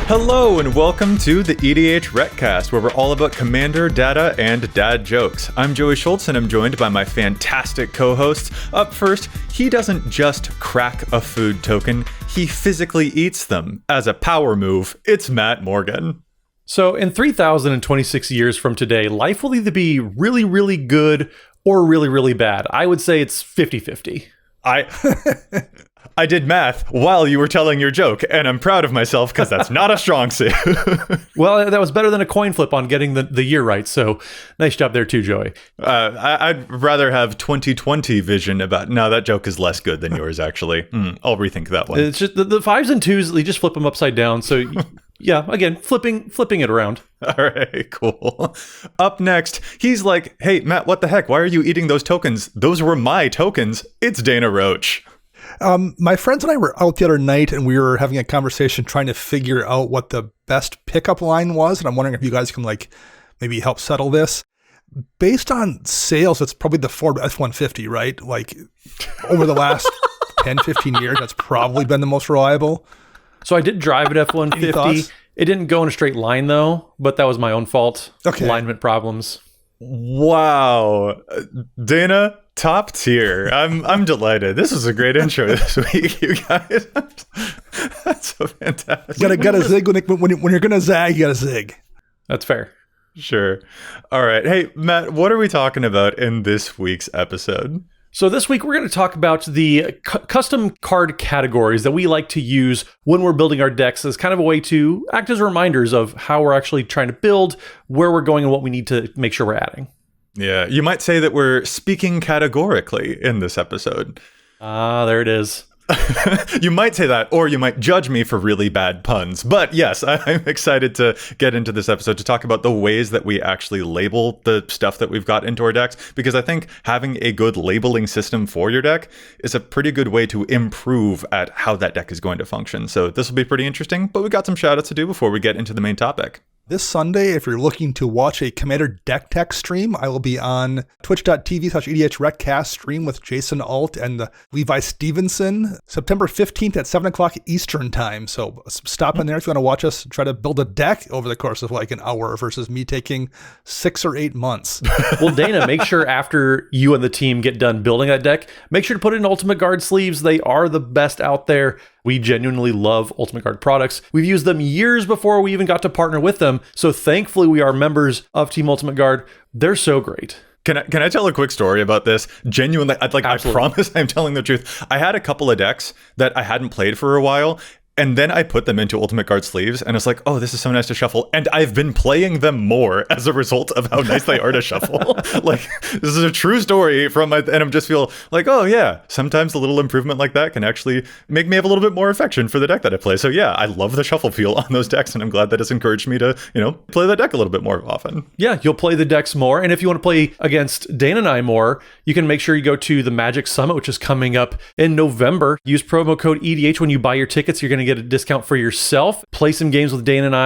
Hello and welcome to the EDHRECast, where we're all about commander, data, and dad jokes. I'm Joey Schultz, and I'm joined by my fantastic co-hosts. Up first, he doesn't just crack a food token, he physically eats them. As a power move, it's Matt Morgan. So in 3,026 years from today, life will either be really, really good or really, really bad. I would say it's 50-50. I did math while you were telling your joke, and I'm proud of myself because that's not a strong suit. Well, that was better than a coin flip on getting the year right, so nice job there too, Joey. I'd rather have 2020 vision about, no, that joke is less good than yours, actually. I'll rethink that one. It's just the fives and twos, you just flip them upside down, so yeah, again, flipping it around. All right, cool. Up next, he's like, hey, Matt, what the heck? Why are you eating those tokens? Those were my tokens. It's Dana Roach. My friends and I were out the other night and we were having a conversation trying to figure out what the best pickup line was. And I'm wondering if you guys can maybe help settle this. Based on sales, it's probably the Ford F-150, right? Like over the last 10, 15 years, that's probably been the most reliable. So I did drive an F-150. It didn't go in a straight line though, but that was my own fault. Okay. Alignment problems. Wow. Dana, top tier. I'm delighted. This is a great intro this week, you guys. That's so fantastic. You gotta zig when you're gonna zag, you gotta zig. That's fair. Sure. All right. Hey, Matt, what are we talking about in this week's episode? So this week, we're going to talk about the custom card categories that we like to use when we're building our decks as kind of a way to act as reminders of how we're actually trying to build, where we're going, and what we need to make sure we're adding. Yeah, you might say that we're speaking categorically in this episode. There it is. You might say that, or you might judge me for really bad puns. But yes, I'm excited to get into this episode to talk about the ways that we actually label the stuff that we've got into our decks, because I think having a good labeling system for your deck is a pretty good way to improve at how that deck is going to function. So this will be pretty interesting, but we got some shout outs to do before we get into the main topic. This Sunday, if you're looking to watch a Commander Deck Tech stream, I will be on twitch.tv/EDHRECast stream with Jason Alt and Levi Stevenson, September 15th at 7 o'clock Eastern time. So stop in there if you want to watch us try to build a deck over the course of like an hour versus me taking 6 or 8 months. Well, Dana, make sure after you and the team get done building that deck, make sure to put in Ultimate Guard sleeves. They are the best out there. We genuinely love Ultimate Guard products. We've used them years before we even got to partner with them. So thankfully, we are members of Team Ultimate Guard. They're so great. Can I tell a quick story about this? Genuinely, I promise I'm telling the truth. I had a couple of decks that I hadn't played for a while, and then I put them into Ultimate Guard sleeves, and it's like, oh, this is so nice to shuffle. And I've been playing them more as a result of how nice they are to shuffle. Like, this is a true story and I'm just feel like, oh yeah, sometimes a little improvement like that can actually make me have a little bit more affection for the deck that I play. So yeah, I love the shuffle feel on those decks, and I'm glad that it's encouraged me to, play that deck a little bit more often. Yeah, you'll play the decks more. And if you want to play against Dana and I more, you can make sure you go to the Magic Summit, which is coming up in November. Use promo code EDH when you buy your tickets. You're going to get a discount for yourself. Play some games with Dana and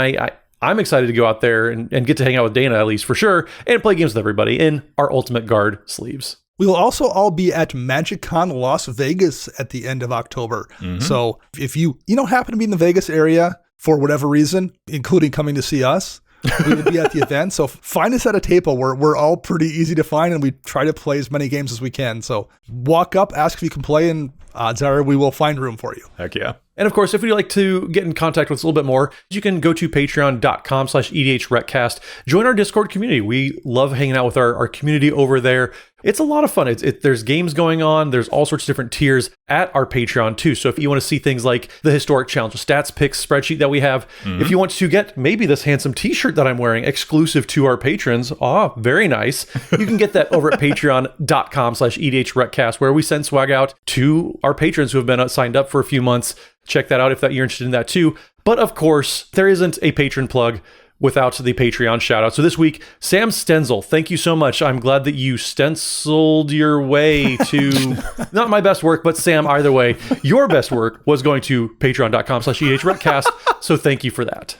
I'm excited to go out there and get to hang out with Dana, at least for sure, and play games with everybody in our Ultimate Guard sleeves. We will also all be at MagicCon Las Vegas at the end of October. Mm-hmm. So if you happen to be in the Vegas area for whatever reason, including coming to see us, we will be at the event. So find us at a table. We're all pretty easy to find, and we try to play as many games as we can. So walk up, ask if you can play, and odds are we will find room for you. Heck yeah. And of course, if you'd like to get in contact with us a little bit more, you can go to patreon.com/EDHRECast. Join our Discord community. We love hanging out with our community over there. It's a lot of fun. There's games going on. There's all sorts of different tiers at our Patreon too. So if you want to see things like the historic challenge stats picks spreadsheet that we have, if you want to get maybe this handsome t-shirt that I'm wearing exclusive to our patrons, very nice. You can get that over at patreon.com/EDHRECast, where we send swag out to our patrons who have been signed up for a few months. Check that out if you're interested in that too. But of course, there isn't a patron plug without the Patreon shout out. So this week, Sam Stenzel, thank you so much. I'm glad that you stenciled your way to not my best work, but Sam, either way, your best work was going to patreon.com/EDHRECast. So thank you for that.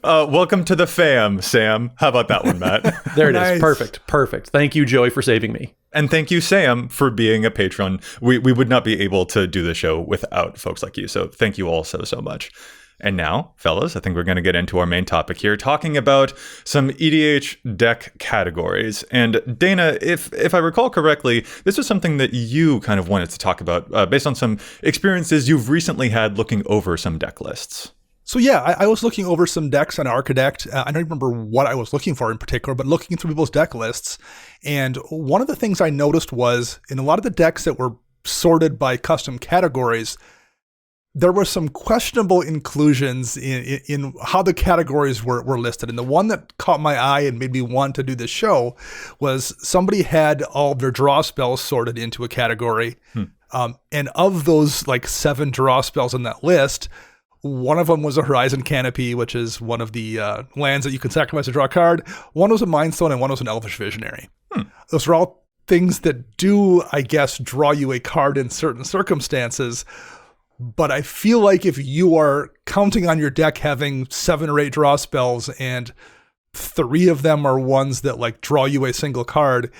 Welcome to the fam, Sam. How about that one, Matt? There it is. Perfect. Thank you, Joey, for saving me. And thank you, Sam, for being a patron. We would not be able to do the show without folks like you. So thank you all so much. And now, fellas, I think we're going to get into our main topic here, talking about some EDH deck categories. And Dana, if I recall correctly, this was something that you kind of wanted to talk about based on some experiences you've recently had looking over some deck lists. So yeah, I was looking over some decks on Archidect. I don't remember what I was looking for in particular, but looking through people's deck lists. And one of the things I noticed was in a lot of the decks that were sorted by custom categories, there were some questionable inclusions in how the categories were listed. And the one that caught my eye and made me want to do this show was somebody had all of their draw spells sorted into a category. And of those like 7 draw spells in that list, one of them was a Horizon Canopy, which is one of the lands that you can sacrifice to draw a card. One was a Mind Stone and one was an Elvish Visionary. Those are all things that do, I guess, draw you a card in certain circumstances. But I feel like if you are counting on your deck having 7 or 8 draw spells and 3 of them are ones that like draw you a single card,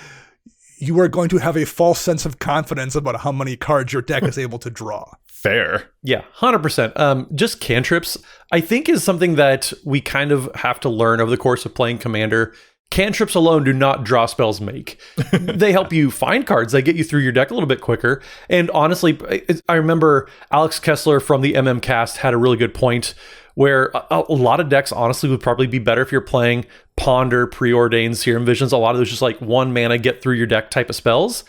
you are going to have a false sense of confidence about how many cards your deck is able to draw. Fair. Yeah, 100%. Just cantrips, I think, is something that we kind of have to learn over the course of playing Commander. Cantrips alone do not draw spells make. They help you find cards. They get you through your deck a little bit quicker. And honestly, I remember Alex Kessler from the Cast had a really good point where a lot of decks honestly would probably be better if you're playing Ponder, Preordained, Serum Visions, a lot of those just like 1 mana get through your deck type of spells.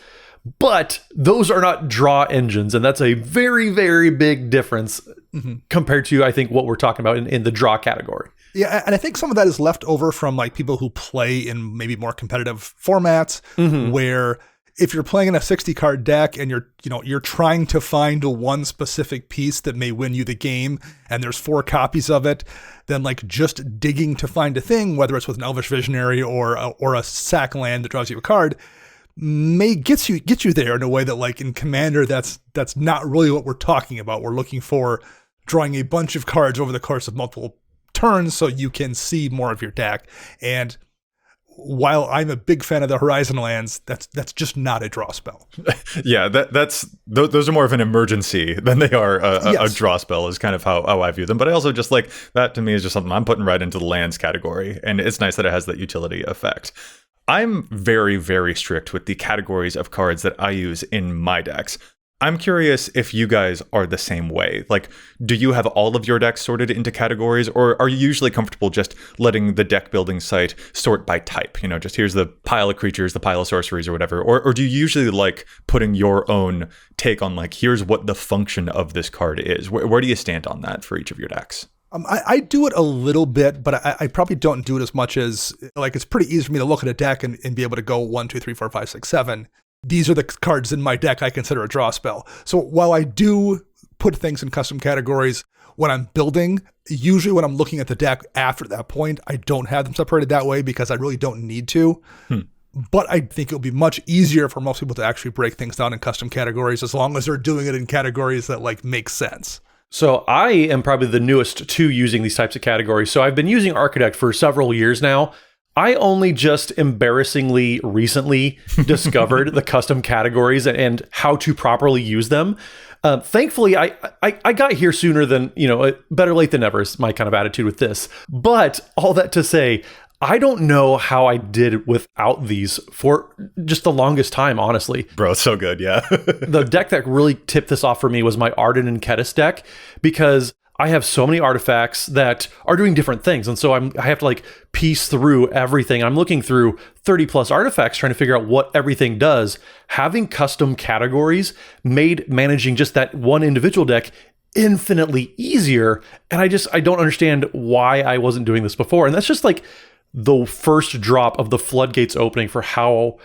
But those are not draw engines, and that's a very, very big difference compared to, I think, what we're talking about in the draw category. Yeah, and I think some of that is left over from like people who play in maybe more competitive formats, where if you're playing in a 60-card deck and you're trying to find one specific piece that may win you the game, and there's 4 copies of it, then like just digging to find a thing, whether it's with an Elvish Visionary or a sack land that draws you a card, may get you there in a way that like in Commander that's not really what we're talking about. We're looking for drawing a bunch of cards over the course of multiple turns so you can see more of your deck. And while I'm a big fan of the Horizon lands, that's just not a draw spell. Yeah, those are more of an emergency than they are a draw spell is kind of how I view them. But I also just like that to me is just something I'm putting right into the lands category. And it's nice that it has that utility effect. I'm very, very strict with the categories of cards that I use in my decks. I'm curious if you guys are the same way. Like, do you have all of your decks sorted into categories, or are you usually comfortable just letting the deck building site sort by type? You know, just here's the pile of creatures, the pile of sorceries or whatever. Or do you usually like putting your own take on like, here's what the function of this card is? Where do you stand on that for each of your decks? I do it a little bit, but I probably don't do it as much as, like, it's pretty easy for me to look at a deck and be able to go 1, 2, 3, 4, 5, 6, 7. These are the cards in my deck I consider a draw spell. So while I do put things in custom categories when I'm building, usually when I'm looking at the deck after that point, I don't have them separated that way because I really don't need to. But I think it would be much easier for most people to actually break things down in custom categories as long as they're doing it in categories that like make sense. So I am probably the newest to using these types of categories. So I've been using Archidect for several years now. I only just embarrassingly recently discovered the custom categories and how to properly use them. Thankfully, I got here sooner than, better late than never is my kind of attitude with this. But all that to say, I don't know how I did without these for just the longest time, honestly. Bro, it's so good, yeah. The deck that really tipped this off for me was my Arden and Kedis deck, because I have so many artifacts that are doing different things. And so I have to like piece through everything. I'm looking through 30 plus artifacts trying to figure out what everything does. Having custom categories made managing just that one individual deck infinitely easier. And I don't understand why I wasn't doing this before. And that's just like the first drop of the floodgates opening for how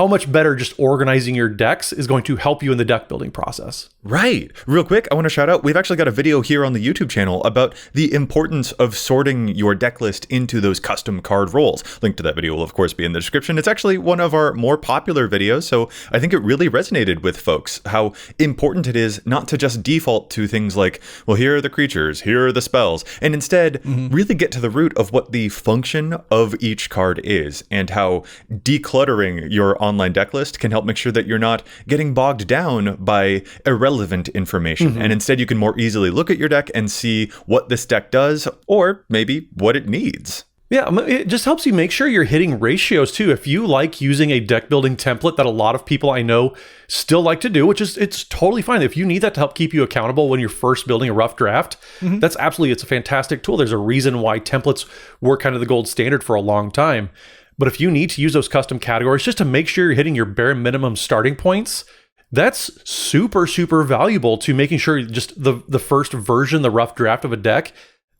much better just organizing your decks is going to help you in the deck building process. Right. Real quick, I want to shout out, we've actually got a video here on the YouTube channel about the importance of sorting your deck list into those custom card roles. Link to that video will, of course, be in the description. It's actually one of our more popular videos, so I think it really resonated with folks, how important it is not to just default to things like, well, here are the creatures, here are the spells, and instead really get to the root of what the function of each card is, and how decluttering your online deck list can help make sure that you're not getting bogged down by irrelevant information. And instead you can more easily look at your deck and see what this deck does, or maybe what it needs. Yeah, it just helps you make sure you're hitting ratios too. If you like using a deck building template that a lot of people I know still like to do, which is, it's totally fine. If you need that to help keep you accountable when you're first building a rough draft, that's absolutely, it's a fantastic tool. There's a reason why templates were kind of the gold standard for a long time. But if you need to use those custom categories just to make sure you're hitting your bare minimum starting points, that's super, super valuable to making sure just the first version, the rough draft of a deck,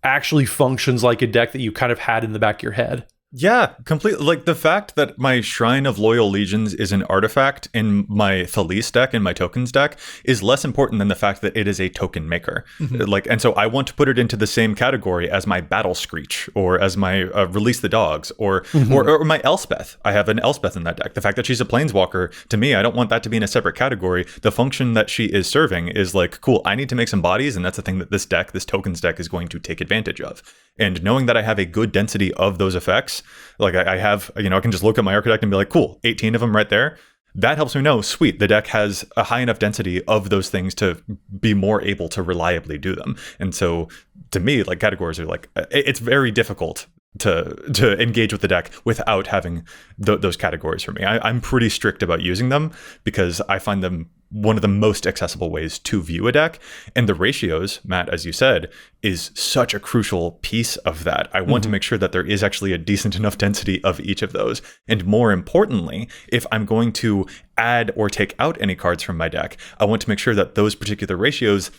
actually functions like a deck that you kind of had in the back of your head. Yeah, completely. Like the fact that my Shrine of Loyal Legions is an artifact in my Thalisse deck and my tokens deck is less important than the fact that it is a token maker. Like, and so I want to put it into the same category as my Battle Screech or as my Release the Dogs or my Elspeth. I have an Elspeth in that deck. The fact that she's a Planeswalker, to me, I don't want that to be in a separate category. The function that she is serving is like, cool, I need to make some bodies, and that's the thing that this deck, this tokens deck, is going to take advantage of. And knowing that I have a good density of those effects, like I have, I can just look at my architect and be like, cool, 18 of them right there. That helps me know, sweet, the deck has a high enough density of those things to be more able to reliably do them. And so to me, like categories are like, it's very difficult to engage with the deck without having those categories for me. I'm pretty strict about using them because I find them one of the most accessible ways to view a deck. And the ratios, Matt, as you said, is such a crucial piece of that. I want to make sure that there is actually a decent enough density of each of those. And more importantly, if I'm going to add or take out any cards from my deck, I want to make sure that those particular ratios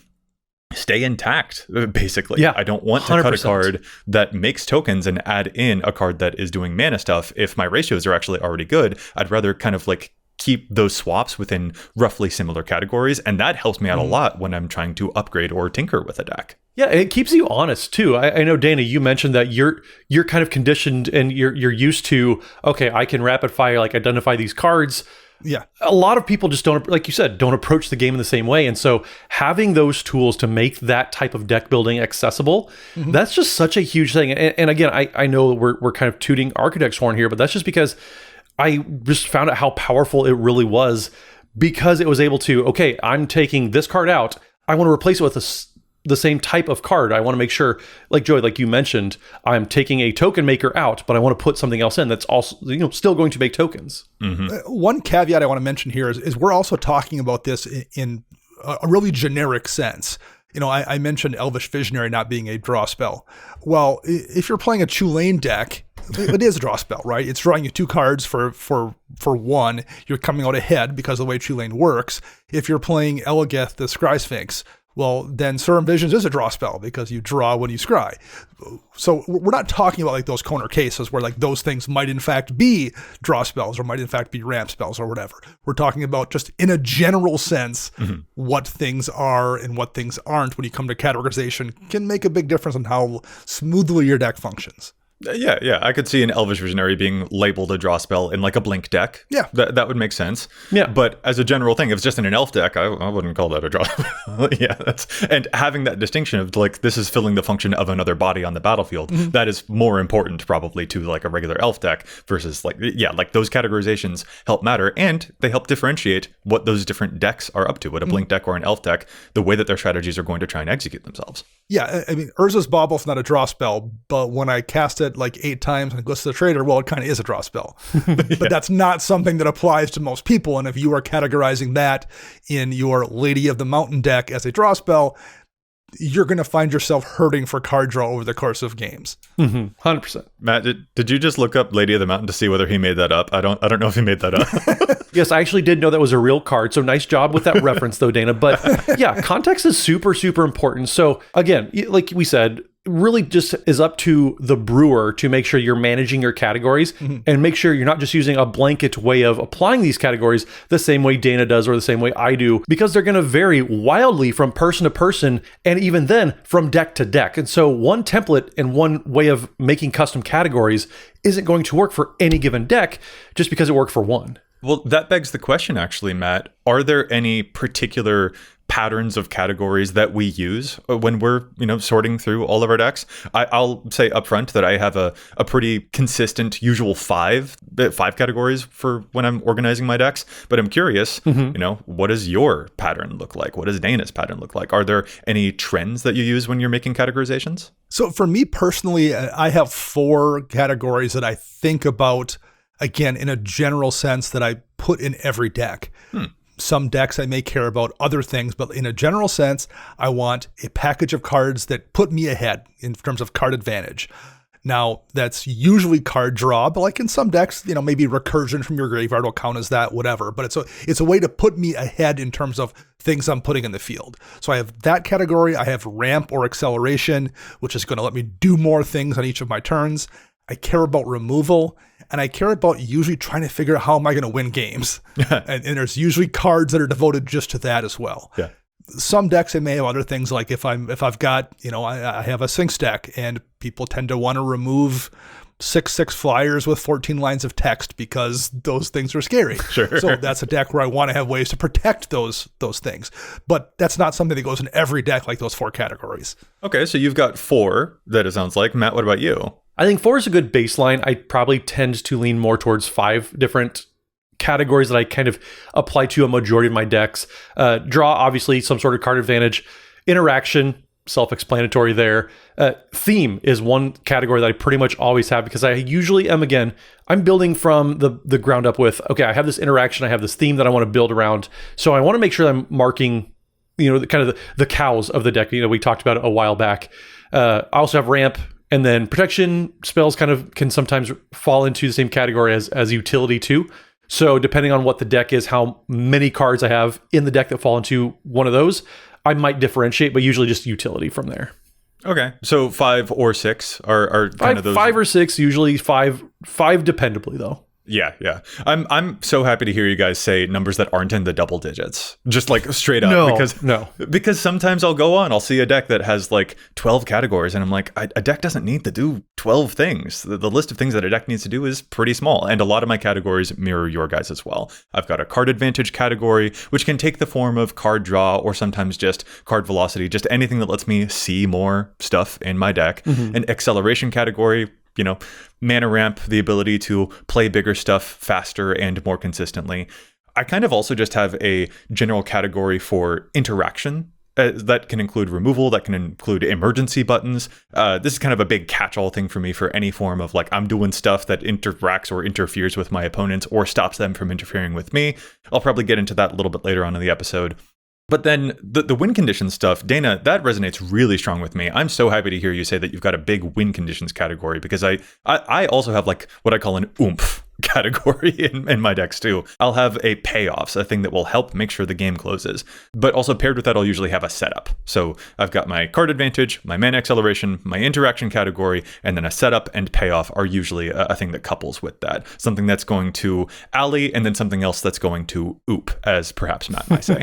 stay intact, basically. Yeah, I don't want to 100%. cut a card that makes tokens and add in a card that is doing mana stuff. If my ratios are actually already good, I'd rather kind of like keep those swaps within roughly similar categories. And that helps me out a lot when I'm trying to upgrade or tinker with a deck. Yeah, it keeps you honest too. I know, Dana, you mentioned that you're kind of conditioned and you're used to, okay, I can rapid fire, like identify these cards. Yeah. A lot of people just don't, like you said, don't approach the game in the same way. And so having those tools to make that type of deck building accessible, that's just such a huge thing. And again, I know we're kind of tooting Architect's horn here, but that's just because I just found out how powerful it really was, because it was able to, okay, I'm taking this card out. I want to replace it with the same type of card. I want to make sure, like Joey, like you mentioned, I'm taking a token maker out, but I want to put something else in that's also, still going to make tokens. One caveat I want to mention here is we're also talking about this in a really generic sense. I mentioned Elvish Visionary not being a draw spell. Well, if you're playing a Tulane deck, it is a draw spell, right? It's drawing you 2 cards for one. You're coming out ahead because of the way Tulane works. If you're playing Elegeth, the Scry Sphinx, well, then Serum Visions is a draw spell because you draw when you scry. So we're not talking about like those corner cases where like those things might in fact be draw spells or might in fact be ramp spells or whatever. We're talking about just in a general sense, what things are and what things aren't when you come to categorization can make a big difference in how smoothly your deck functions. Yeah. I could see an Elvish Visionary being labeled a draw spell in like a blink deck. Yeah. That would make sense. Yeah. But as a general thing, if it's just in an elf deck, I wouldn't call that a draw spell. Yeah. And having that distinction of like, this is filling the function of another body on the battlefield, that is more important probably to like a regular elf deck versus like, like those categorizations help matter, and they help differentiate what those different decks are up to, what a blink deck or an elf deck, the way that their strategies are going to try and execute themselves. Yeah, I mean, Urza's Baubl's not a draw spell, but when I cast it like 8 times and it goes to the trader, well, it kind of is a draw spell. But that's not something that applies to most people. And if you are categorizing that in your Lady of the Mountain deck as a draw spell, you're going to find yourself hurting for card draw over the course of games. 100%. Matt, did you just look up Lady of the Mountain to see whether he made that up? I don't know if he made that up. Yes, I actually did know that was a real card. So nice job with that reference though, Dana. But yeah, context is super, super important. So again, like we said, really just is up to the brewer to make sure you're managing your categories and make sure you're not just using a blanket way of applying these categories the same way Dana does or the same way I do, because they're going to vary wildly from person to person and even then from deck to deck. And so one template and one way of making custom categories isn't going to work for any given deck just because it worked for one. Well, that begs the question, actually, Matt. Are there any particular patterns of categories that we use when we're, sorting through all of our decks. I'll say up front that I have a pretty consistent usual five categories for when I'm organizing my decks. But I'm curious, what does your pattern look like? What does Dana's pattern look like? Are there any trends that you use when you're making categorizations? So for me personally, I have 4 categories that I think about, again, in a general sense, that I put in every deck. Some decks I may care about other things, but in a general sense, I want a package of cards that put me ahead in terms of card advantage. Now, that's usually card draw, but like in some decks, maybe recursion from your graveyard will count as that, whatever. But it's a way to put me ahead in terms of things I'm putting in the field. So I have that category. I have ramp or acceleration, which is going to let me do more things on each of my turns. I care about removal, and I care about usually trying to figure out how am I going to win games. and there's usually cards that are devoted just to that as well. Yeah. Some decks, I may have other things, like if I've got, I have a Sinks deck, and people tend to want to remove 6/6 flyers with 14 lines of text because those things are scary. Sure. So that's a deck where I want to have ways to protect those things. But that's not something that goes in every deck like those 4 categories. Okay, so you've got 4 that it sounds like. Matt, what about you? I think 4 is a good baseline. I probably tend to lean more towards 5 different categories that I kind of apply to a majority of my decks. Draw, obviously, some sort of card advantage. Interaction, self-explanatory there. Theme is one category that I pretty much always have, because I usually am, I'm building from the ground up with, okay, I have this interaction, I have this theme that I want to build around. So I want to make sure that I'm marking, the cows of the deck, we talked about it a while back. I also have ramp. And then protection spells can sometimes fall into the same category as utility too. So depending on what the deck is, how many cards I have in the deck that fall into one of those, I might differentiate, but usually just utility from there. Okay. So 5 or 6 are kind of those. 5 or 6, usually 5 dependably though. Yeah. I'm so happy to hear you guys say numbers that aren't in the double digits. Just like straight up. Because sometimes I'll see a deck that has like 12 categories, and I'm like, a deck doesn't need to do 12 things. The list of things that a deck needs to do is pretty small. And a lot of my categories mirror your guys as well. I've got a card advantage category, which can take the form of card draw or sometimes just card velocity, just anything that lets me see more stuff in my deck. An acceleration category, mana ramp, the ability to play bigger stuff faster and more consistently. I kind of also just have a general category for interaction that can include removal, that can include emergency buttons. This is kind of a big catch-all thing for me for any form of like I'm doing stuff that interacts or interferes with my opponents or stops them from interfering with me. I'll probably get into that a little bit later on in the episode. But then the win conditions stuff, Dana, that resonates really strong with me. I'm so happy to hear you say that you've got a big win conditions category, because I also have like what I call an oomph category in my decks too. I'll have a payoffs, a thing that will help make sure the game closes. But also paired with that, I'll usually have a setup. So I've got my card advantage, my mana acceleration, my interaction category, and then a setup and payoff are usually a thing that couples with that. Something that's going to alley, and then something else that's going to oop, as perhaps Matt might say.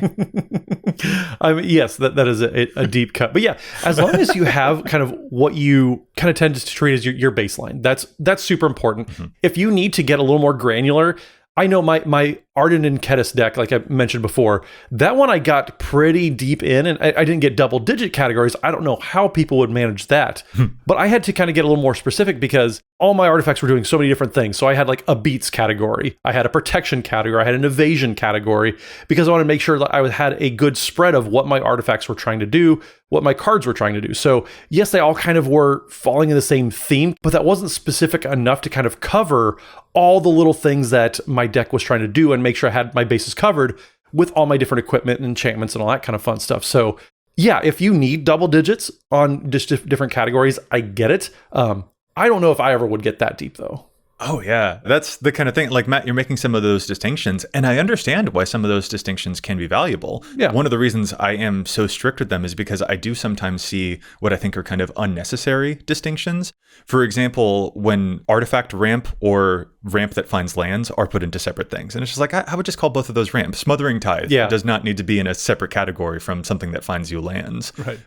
Yes, that is a deep cut. But yeah, as long as you have kind of what you kind of tend to treat as your baseline, that's super important. If you need to get a little more granular, I know my Arden and Kedis deck, like I mentioned before, that one I got pretty deep in, and I didn't get double digit categories. I don't know how people would manage that, but I had to kind of get a little more specific because all my artifacts were doing so many different things. So I had like a beats category, I had a protection category, I had an evasion category, because I wanted to make sure that I had a good spread of what my artifacts were trying to do, what my cards were trying to do. So yes, they all kind of were falling in the same theme, but that wasn't specific enough to kind of cover all the little things that my deck was trying to do and make sure I had my bases covered with all my different equipment and enchantments and all that kind of fun stuff. So yeah, if you need double digits on just different categories, I get it. I don't know if I ever would get that deep though. Oh, yeah. That's the kind of thing. Like, Matt, you're making some of those distinctions, and I understand why some of those distinctions can be valuable. Yeah. One of the reasons I am so strict with them is because I do sometimes see what I think are kind of unnecessary distinctions. For example, when artifact ramp or ramp that finds lands are put into separate things. And it's just like, I would just call both of those ramps. Smothering Tithe does not need to be in a separate category from something that finds you lands. Right.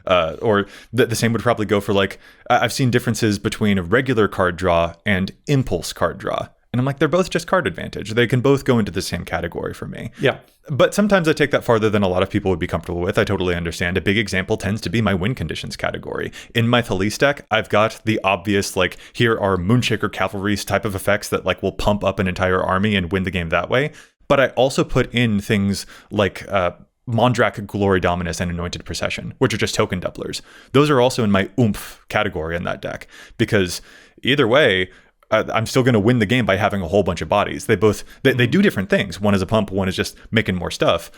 Or the same would probably go for like, I've seen differences between a regular card draw and impulse card draw. And I'm like, they're both just card advantage. They can both go into the same category for me. Yeah. But sometimes I take that farther than a lot of people would be comfortable with. I totally understand. A big example tends to be my win conditions category. In my Thalys deck, I've got the obvious, like, here are Moonshaker Cavalry's type of effects that, like, will pump up an entire army and win the game that way. But I also put in things like Mondrak Glory Dominus and Anointed Procession, which are just token doublers. Those are also in my oomph category in that deck, because either way, I'm still going to win the game by having a whole bunch of bodies. They do different things. One is a pump, one is just making more stuff.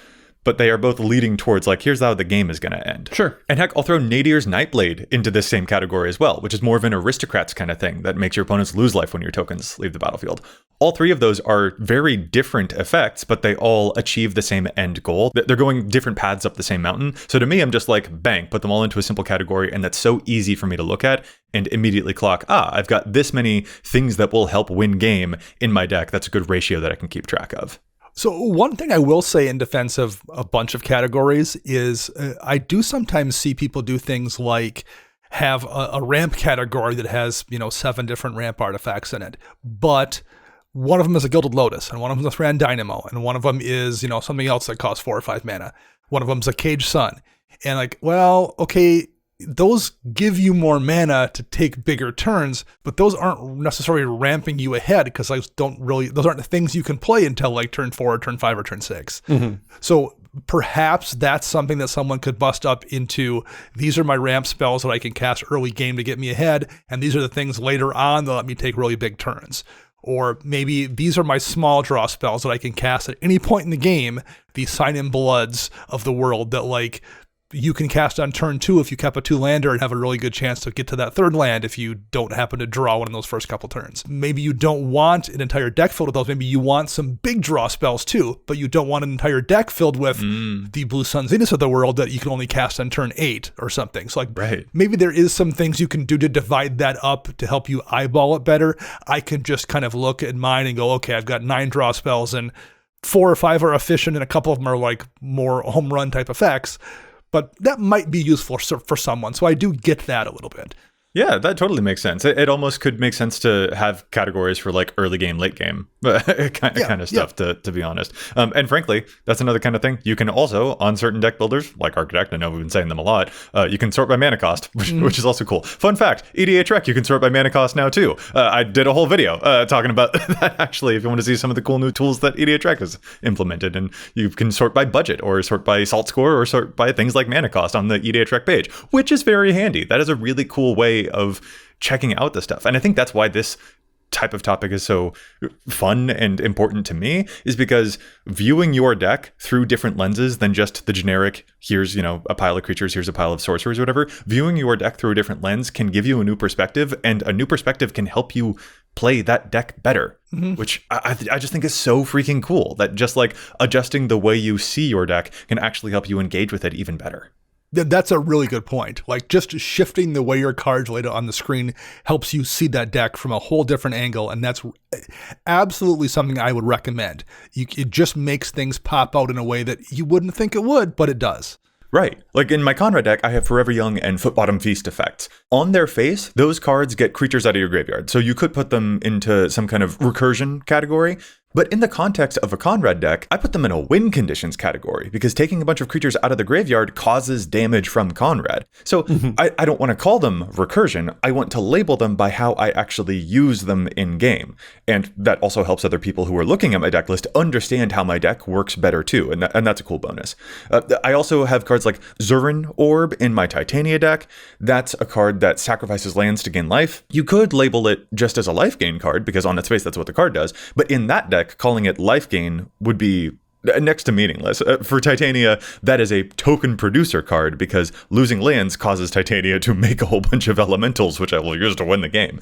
But they are both leading towards, like, here's how the game is going to end. Sure. And heck, I'll throw Nadir's Nightblade into this same category as well, which is more of an aristocrats kind of thing that makes your opponents lose life when your tokens leave the battlefield. All three of those are very different effects, but they all achieve the same end goal. They're going different paths up the same mountain. So to me, I'm just like, bang, put them all into a simple category. And that's so easy for me to look at and immediately clock, I've got this many things that will help win game in my deck. That's a good ratio that I can keep track of. So one thing I will say in defense of a bunch of categories is I do sometimes see people do things like have a ramp category that has, 7 different ramp artifacts in it. But one of them is a Gilded Lotus, and one of them is a Thran Dynamo, and one of them is, something else that costs 4 or 5 mana. One of them is a Caged Sun. And like, well, okay, those give you more mana to take bigger turns, but those aren't necessarily ramping you ahead, because those aren't the things you can play until like turn 4 or turn 5 or turn 6. Mm-hmm. So perhaps that's something that someone could bust up into. These are my ramp spells that I can cast early game to get me ahead, and these are the things later on that let me take really big turns. Or maybe these are my small draw spells that I can cast at any point in the game, the Sign in Bloods of the world that, like, you can cast on turn 2 if you kept a 2-lander and have a really good chance to get to that 3rd land if you don't happen to draw one in those first couple turns. Maybe you don't want an entire deck filled with those. Maybe you want some big draw spells too, but you don't want an entire deck filled with the Blue Sun Zeniths of the world that you can only cast on turn 8 or something. So, like, maybe there is some things you can do to divide that up to help you eyeball it better. I can just kind of look at mine and go, okay, I've got 9 draw spells and 4 or 5 are efficient and a couple of them are like more home run type effects. But that might be useful for someone. So I do get that a little bit. Yeah, that totally makes sense. It almost could make sense to have categories for like early game, late game kind of stuff, to be honest. And frankly, that's another kind of thing. You can also, on certain deck builders, like Architect, I know we've been saying them a lot, you can sort by mana cost, which is also cool. Fun fact, EDHREC, you can sort by mana cost now too. I did a whole video talking about that, actually, if you want to see some of the cool new tools that EDHREC has implemented. And you can sort by budget, or sort by salt score, or sort by things like mana cost on the EDHREC page, which is very handy. That is a really cool way of checking out the stuff. And I think that's why this type of topic is so fun and important to me, is because viewing your deck through different lenses than just the generic, here's, a pile of creatures, here's a pile of sorcerers, whatever. Viewing your deck through a different lens can give you a new perspective, and a new perspective can help you play that deck better, which I just think is so freaking cool, that just like adjusting the way you see your deck can actually help you engage with it even better. That's a really good point. Like, just shifting the way your cards laid out on the screen helps you see that deck from a whole different angle. And that's absolutely something I would recommend. It just makes things pop out in a way that you wouldn't think it would, but it does. Right. Like in my Conrad deck, I have Forever Young and Footbottom Feast effects. On their face, those cards get creatures out of your graveyard. So you could put them into some kind of recursion category. But in the context of a Conrad deck, I put them in a win conditions category, because taking a bunch of creatures out of the graveyard causes damage from Conrad. So I don't want to call them recursion. I want to label them by how I actually use them in game. And that also helps other people who are looking at my deck list understand how my deck works better too. And that's a cool bonus. I also have cards like Zurin Orb in my Titania deck. That's a card that sacrifices lands to gain life. You could label it just as a life gain card, because on its face, that's what the card does. But in that deck, calling it life gain would be next to meaningless. For Titania, that is a token producer card, because losing lands causes Titania to make a whole bunch of elementals, which I will use to win the game.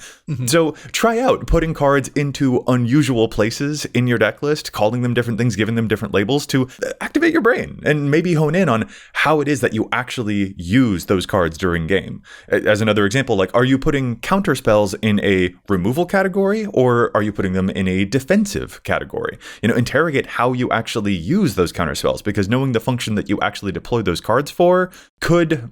So try out putting cards into unusual places in your deck list, calling them different things, giving them different labels to activate activate your brain and maybe hone in on how it is that you actually use those cards during game. As another example, like, are you putting counter spells in a removal category or are you putting them in a defensive category? Interrogate how you actually use those counter spells, because knowing the function that you actually deploy those cards for could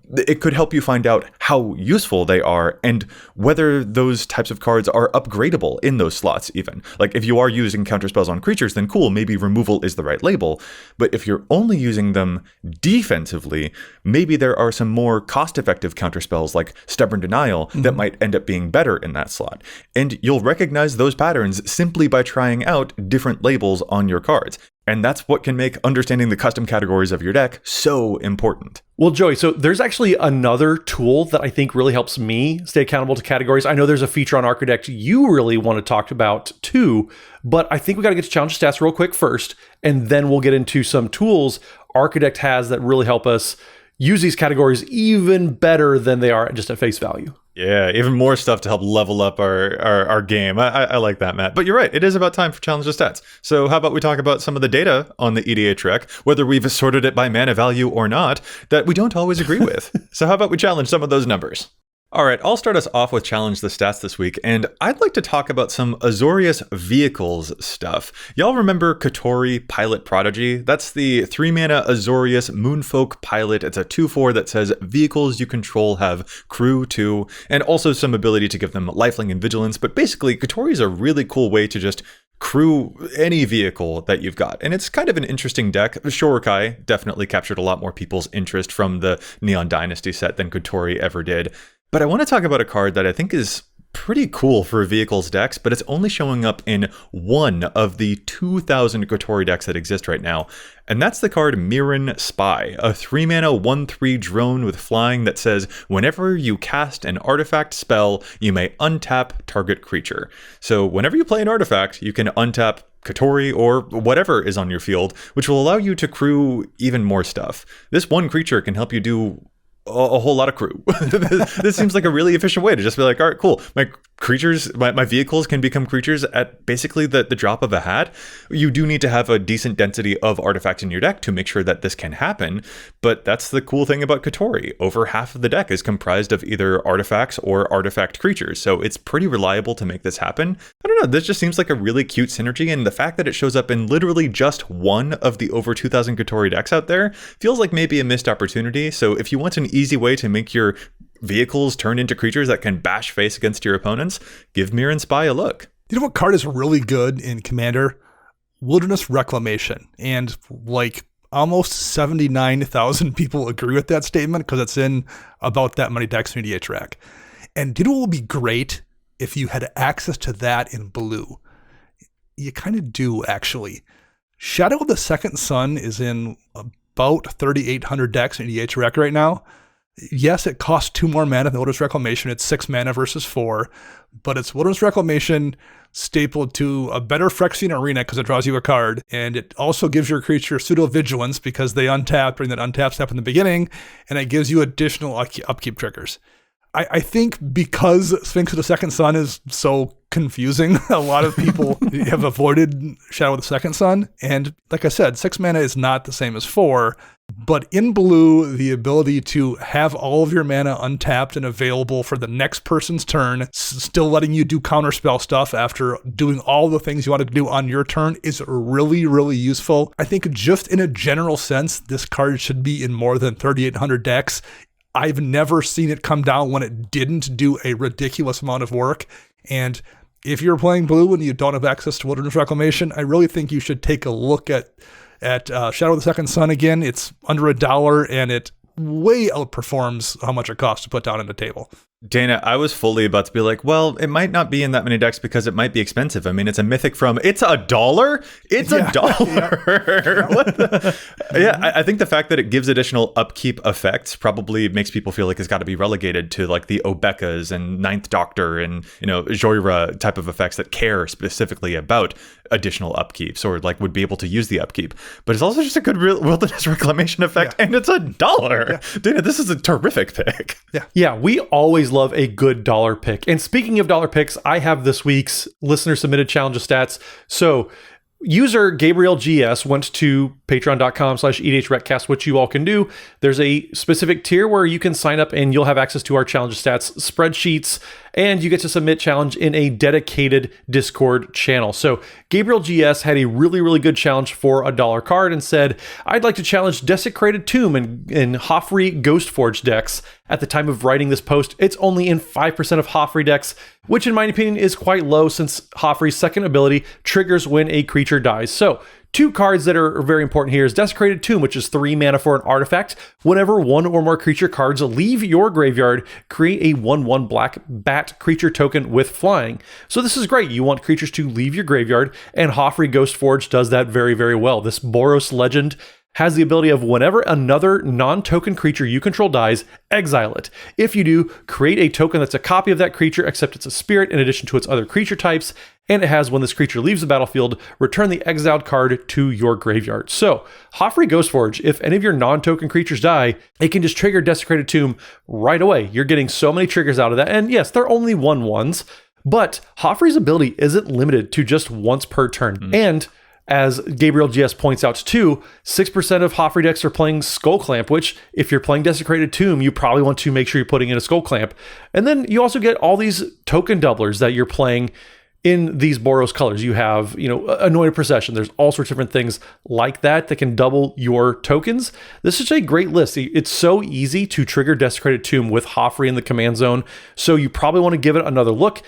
help you find out how useful they are and whether those types of cards are upgradable in those slots even. Like, if you are using counter spells on creatures, then cool, maybe removal is the right label. But if you're only using them defensively, maybe there are some more cost-effective counter spells like Stubborn Denial that might end up being better in that slot. And you'll recognize those patterns simply by trying out different labels on your cards. And that's what can make understanding the custom categories of your deck so important. Well, Joey, so there's actually another tool that I think really helps me stay accountable to categories. I know there's a feature on Architect you really want to talk about too, but I think we got to get to challenge stats real quick first, and then we'll get into some tools Architect has that really help us use these categories even better than they are just at face value. Yeah, even more stuff to help level up our game. I like that, Matt. But you're right, it is about time for Challenge the Stats. So how about we talk about some of the data on the EDHREC, whether we've assorted it by mana value or not, that we don't always agree with. So how about we challenge some of those numbers? All right, I'll start us off with Challenge the Stats this week, and I'd like to talk about some Azorius Vehicles stuff. Y'all remember Kotori Pilot Prodigy? That's the 3-mana Azorius Moonfolk Pilot. It's a 2/4 that says vehicles you control have crew 2, and also some ability to give them lifelink and vigilance. But basically, Kotori is a really cool way to just crew any vehicle that you've got. And it's kind of an interesting deck. Shorukai definitely captured a lot more people's interest from the Neon Dynasty set than Kotori ever did. But I want to talk about a card that I think is pretty cool for vehicles decks, but it's only showing up in one of the 2,000 Kotori decks that exist right now. And that's the card Mirren Spy, a 3-mana 1/3 drone with flying that says, whenever you cast an artifact spell, you may untap target creature. So whenever you play an artifact, you can untap Kotori or whatever is on your field, which will allow you to crew even more stuff. This one creature can help you do a whole lot of crew. This seems like a really efficient way to just be like, all right, cool. My creatures, my vehicles can become creatures at basically the drop of a hat. You do need to have a decent density of artifacts in your deck to make sure that this can happen. But that's the cool thing about Kotori. Over half of the deck is comprised of either artifacts or artifact creatures. So it's pretty reliable to make this happen. I don't know. This just seems like a really cute synergy. And the fact that it shows up in literally just one of the over 2,000 Kotori decks out there feels like maybe a missed opportunity. So if you want an easy way to make your vehicles turn into creatures that can bash face against your opponents, give Mirren Spy a look. You know what card is really good in Commander? Wilderness Reclamation. And like almost 79,000 people agree with that statement because it's in about that many decks in EDHREC. And you know what would be great if you had access to that in blue? You kind of do, actually. Shadow of the Second Sun is in about 3,800 decks in EDHREC right now. Yes, it costs 2 more mana than Wilderness Reclamation. It's 6 mana versus 4, but it's Wilderness Reclamation stapled to a better Phyrexian Arena because it draws you a card, and it also gives your creature pseudo vigilance because they untap during that untap step in the beginning, and it gives you additional upkeep triggers. I think because Sphinx of the Second Sun is so confusing, a lot of people have avoided Shadow of the Second Sun. And like I said, 6 mana is not the same as 4. But in blue, the ability to have all of your mana untapped and available for the next person's turn, still letting you do counterspell stuff after doing all the things you wanted to do on your turn, is really, really useful. I think just in a general sense, this card should be in more than 3,800 decks. I've never seen it come down when it didn't do a ridiculous amount of work. And if you're playing blue and you don't have access to Wilderness Reclamation, I really think you should take a look at Shadow of the Second Sun again. It's under $1 and it way outperforms how much it costs to put down on the table. Dana, I was fully about to be like, well, it might not be in that many decks because it might be expensive. I mean, it's a mythic from, it's $1? It's $1. What the? Yeah, I think the fact that it gives additional upkeep effects probably makes people feel like it's got to be relegated to like the Obekas and Ninth Doctor and, Joyra type of effects that care specifically about additional upkeeps or like would be able to use the upkeep. But it's also just a good Wilderness Reclamation effect, and it's $1. Yeah. Dana, this is a terrific pick. Yeah, we always love a good dollar pick. And speaking of dollar picks, I have this week's listener submitted challenge of stats. So User Gabriel GS went to patreon.com/EDHRECast, which you all can do. There's a specific tier where you can sign up and you'll have access to our challenge stats spreadsheets, and you get to submit challenge in a dedicated Discord channel. So Gabriel GS had a really, really good challenge for a $1 card and said, I'd like to challenge Desecrated Tomb in Joffrey Ghostforge decks. At the time of writing this post, it's only in 5% of Joffrey decks, which in my opinion is quite low since Joffrey's second ability triggers when a creature dies. So 2 cards that are very important here is Desecrated Tomb, which is 3 mana for an artifact. Whenever 1 or more creature cards leave your graveyard, create a 1/1 black bat creature token with flying. So this is great. You want creatures to leave your graveyard, and Joffrey Ghostforge does that very, very well. This Boros legend has the ability of whenever another non-token creature you control dies, exile it. If you do, create a token that's a copy of that creature, except it's a spirit in addition to its other creature types, and it has, when this creature leaves the battlefield, return the exiled card to your graveyard. So, Joffrey Ghostforge, if any of your non-token creatures die, it can just trigger Desecrated Tomb right away. You're getting so many triggers out of that, and yes, they're only 1/1s, but Joffrey's ability isn't limited to just once per turn. And as Gabriel GS points out too, 6% of Joffrey decks are playing Skull Clamp, which if you're playing Desecrated Tomb, you probably want to make sure you're putting in a Skull Clamp. And then you also get all these token doublers that you're playing in these Boros colors. You have, Anointed Procession. There's all sorts of different things like that can double your tokens. This is a great list. It's so easy to trigger Desecrated Tomb with Joffrey in the command zone, so you probably want to give it another look.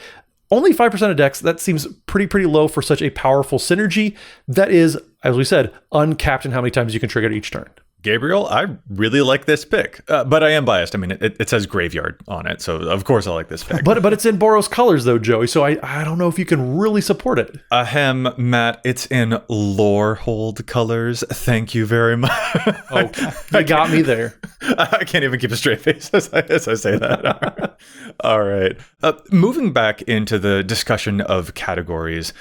Only 5% of decks, that seems pretty low for such a powerful synergy that is, as we said, uncapped in how many times you can trigger it each turn. Gabriel, I really like this pick, but I am biased. I mean, it says graveyard on it, so of course I like this pick. But it's in Boros colors though, Joey, so I don't know if you can really support it. Matt, it's in Lorehold colors. Thank you very much. Okay, you got me there. I can't even keep a straight face as I say that. All right. Moving back into the discussion of categories,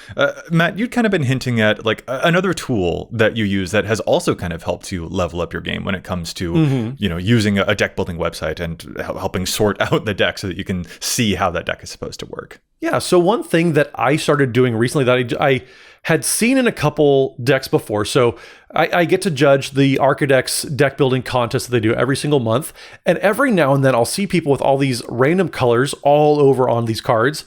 Matt, you'd kind of been hinting at like another tool that you use that has also kind of helped you level up your game when it comes to using a deck building website and helping sort out the deck so that you can see how that deck is supposed to work. Yeah, so one thing that I started doing recently that I had seen in a couple decks before, so I get to judge the Archidex deck building contest that they do every single month, and every now and then I'll see people with all these random colors all over on these cards.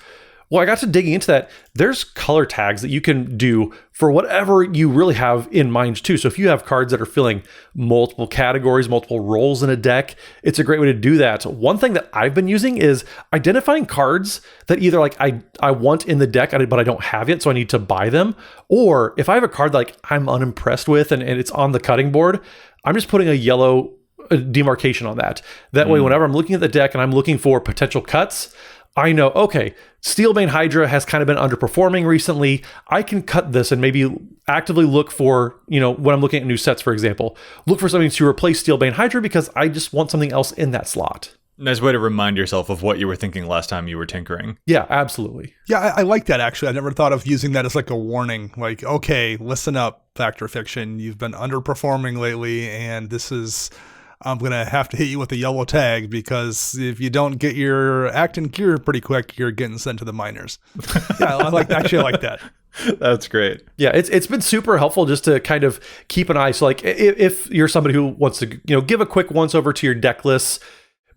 Well, I got to digging into that. There's color tags that you can do for whatever you really have in mind too. So if you have cards that are filling multiple categories, multiple roles in a deck, it's a great way to do that. One thing that I've been using is identifying cards that either like I want in the deck, but I don't have yet, so I need to buy them. Or if I have a card like I'm unimpressed with and it's on the cutting board, I'm just putting a yellow demarcation on that. That way, whenever I'm looking at the deck and I'm looking for potential cuts, I know, okay, Steelbane Hydra has kind of been underperforming recently. I can cut this and maybe actively look for, when I'm looking at new sets, for example, look for something to replace Steelbane Hydra because I just want something else in that slot. Nice way to remind yourself of what you were thinking last time you were tinkering. Yeah, absolutely. Yeah, I like that, actually. I never thought of using that as like a warning. Like, okay, listen up, Factor Fiction. You've been underperforming lately, and this is... I'm going to have to hit you with a yellow tag because if you don't get your act in gear pretty quick, you're getting sent to the minors. Yeah, I like that. That's great. Yeah, it's been super helpful just to kind of keep an eye. So like if you're somebody who wants to, give a quick once over to your deck lists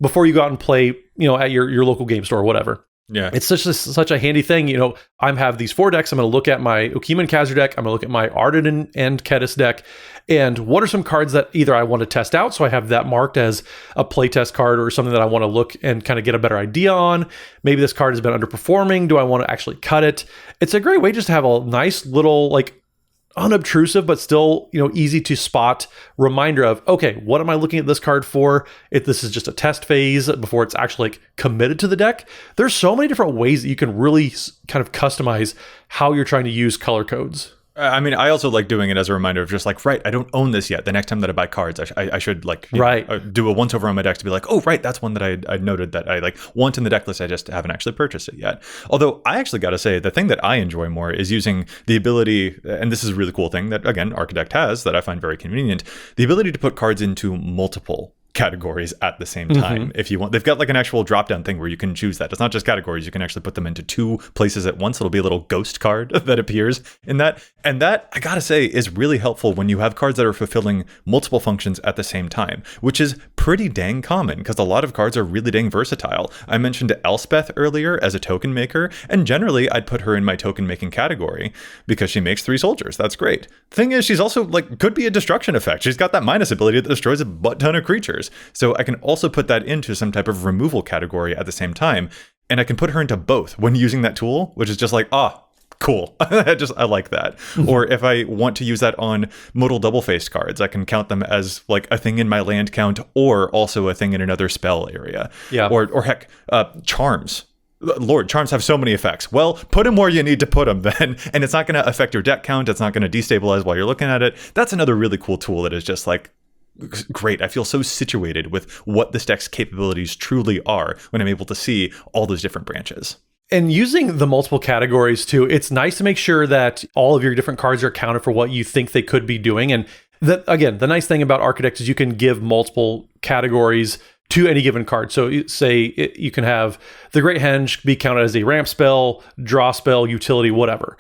before you go out and play, at your local game store or whatever. Yeah, it's such a handy thing. I have these 4 decks. I'm going to look at my Ukiman Khazir deck. I'm going to look at my Arden and Kedis deck. And what are some cards that either I want to test out, so I have that marked as a playtest card or something that I want to look and kind of get a better idea on. Maybe this card has been underperforming. Do I want to actually cut it? It's a great way just to have a nice little unobtrusive but still easy to spot reminder of, okay, what am I looking at this card for? If this is just a test phase before it's actually committed to the deck. There's so many different ways that you can really kind of customize how you're trying to use color codes. I mean, I also like doing it as a reminder of just right, I don't own this yet. The next time that I buy cards, I should do a once over on my deck to be like, oh, right, that's one that I noted that I want in the deck list. I just haven't actually purchased it yet. Although I actually got to say, the thing that I enjoy more is using the ability, and this is a really cool thing that, again, Architect has that I find very convenient, the ability to put cards into multiple categories at the same time if you want. They've got like an actual drop down thing where you can choose that. It's not just categories. You can actually put them into 2 places at once. It'll be a little ghost card that appears in that. And that, I gotta say, is really helpful when you have cards that are fulfilling multiple functions at the same time, which is pretty dang common because a lot of cards are really dang versatile. I mentioned Elspeth earlier as a token maker, and generally I'd put her in my token making category because she makes 3 soldiers. That's great. Thing is, she's also like could be a destruction effect. She's got that minus ability that destroys a butt ton of creatures. So I can also put that into some type of removal category at the same time. And I can put her into both when using that tool, which is just like, cool. I like that. Or if I want to use that on modal double-faced cards, I can count them as like a thing in my land count or also a thing in another spell area. Yeah. Or heck, charms. Lord, charms have so many effects. Well, put them where you need to put them then. And it's not going to affect your deck count. It's not going to destabilize while you're looking at it. That's another really cool tool that is just like, great. I feel so situated with what this deck's capabilities truly are when I'm able to see all those different branches. And using the multiple categories too, it's nice to make sure that all of your different cards are accounted for what you think they could be doing. And that, again, the nice thing about Architect is you can give multiple categories to any given card. So say you can have the Great Henge be counted as a ramp spell, draw spell, utility, whatever.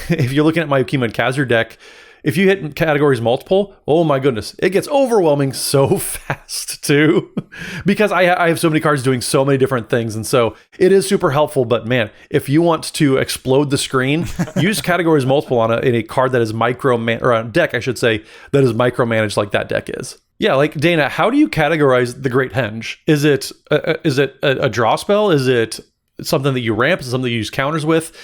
If you're looking at my Kima and Kazir deck, if you hit categories multiple, oh my goodness, it gets overwhelming so fast too, because I have so many cards doing so many different things. And so it is super helpful, but man, if you want to explode the screen, use categories multiple on a card that is or a deck, I should say, that is micromanaged like that deck is. Yeah, like Dana, how do you categorize the Great Henge? Is it a draw spell? Is it something that you ramp? Is it something that you use counters with?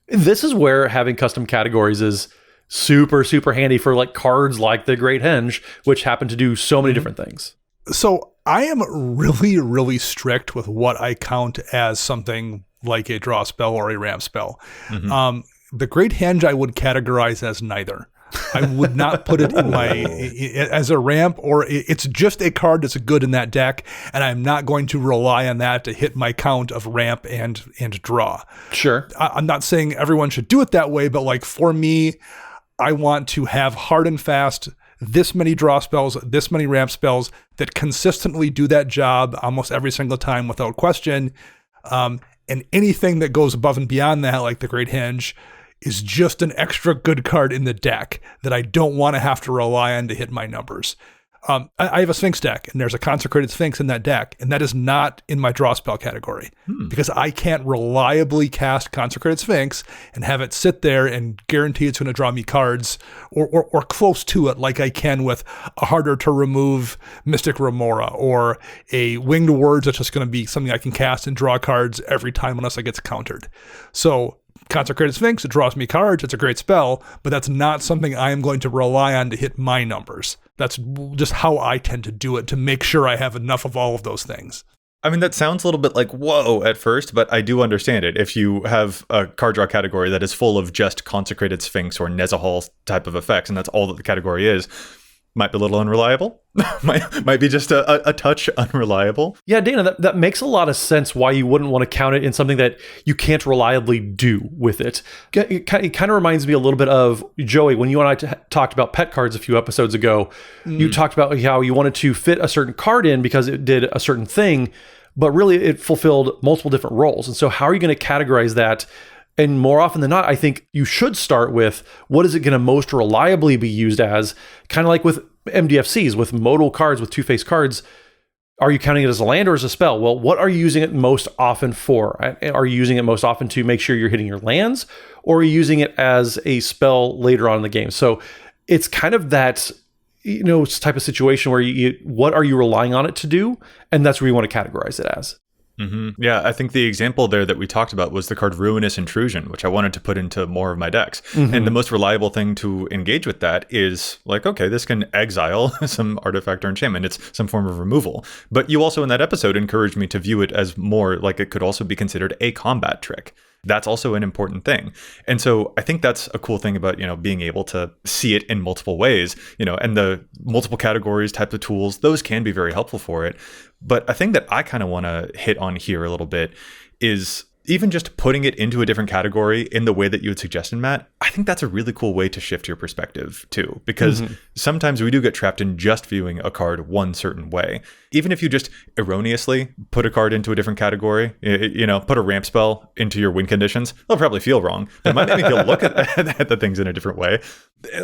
This is where having custom categories is super, super handy for like cards like the Great Henge, which happen to do so many different things. So I am really, really strict with what I count as something like a draw spell or a ramp spell. The Great Henge I would categorize as neither. I would not put it in as a ramp, or it's just a card that's good in that deck, and I'm not going to rely on that to hit my count of ramp and draw. Sure. I'm not saying everyone should do it that way, but like for me, I want to have hard and fast this many draw spells, this many ramp spells that consistently do that job almost every single time without question. And anything that goes above and beyond that, like the Great Henge, is just an extra good card in the deck that I don't want to have to rely on to hit my numbers. I have a Sphinx deck, and there's a Consecrated Sphinx in that deck, and that is not in my draw spell category because I can't reliably cast Consecrated Sphinx and have it sit there and guarantee it's going to draw me cards or close to it, like I can with a harder to remove Mystic Remora or a Winged Words that's just going to be something I can cast and draw cards every time unless it gets countered. So Consecrated Sphinx, it draws me cards, it's a great spell, but that's not something I am going to rely on to hit my numbers. That's just how I tend to do it, to make sure I have enough of all of those things. I mean, that sounds a little bit like, whoa, at first, but I do understand it. If you have a card draw category that is full of just Consecrated Sphinx or Nezahal type of effects, and that's all that the category is, might be a little unreliable. might be just a touch unreliable. Yeah, Dana, that makes a lot of sense why you wouldn't want to count it in something that you can't reliably do with it. It kind of reminds me a little bit of, Joey, when you and I talked about pet cards a few episodes ago, you talked about how you wanted to fit a certain card in because it did a certain thing, but really it fulfilled multiple different roles. And so how are you going to categorize that? And more often than not, I think you should start with what is it going to most reliably be used as, kind of like with MDFCs, with modal cards, with two-faced cards. Are you counting it as a land or as a spell? Well, what are you using it most often for? Are you using it most often to make sure you're hitting your lands, or are you using it as a spell later on in the game? So it's kind of that, type of situation where what are you relying on it to do? And that's where you want to categorize it as. Mm-hmm. Yeah, I think the example there that we talked about was the card Ruinous Intrusion, which I wanted to put into more of my decks. Mm-hmm. And the most reliable thing to engage with that is like, okay, this can exile some artifact or enchantment. It's some form of removal. But you also in that episode encouraged me to view it as more like it could also be considered a combat trick. That's also an important thing. And so I think that's a cool thing about, being able to see it in multiple ways, and the multiple categories, types of tools, those can be very helpful for it. But a thing that I kind of want to hit on here a little bit is even just putting it into a different category in the way that you had suggested, Matt, I think that's a really cool way to shift your perspective too, because sometimes we do get trapped in just viewing a card one certain way. Even if you just erroneously put a card into a different category, put a ramp spell into your win conditions, they'll probably feel wrong. It might make you look at the things in a different way.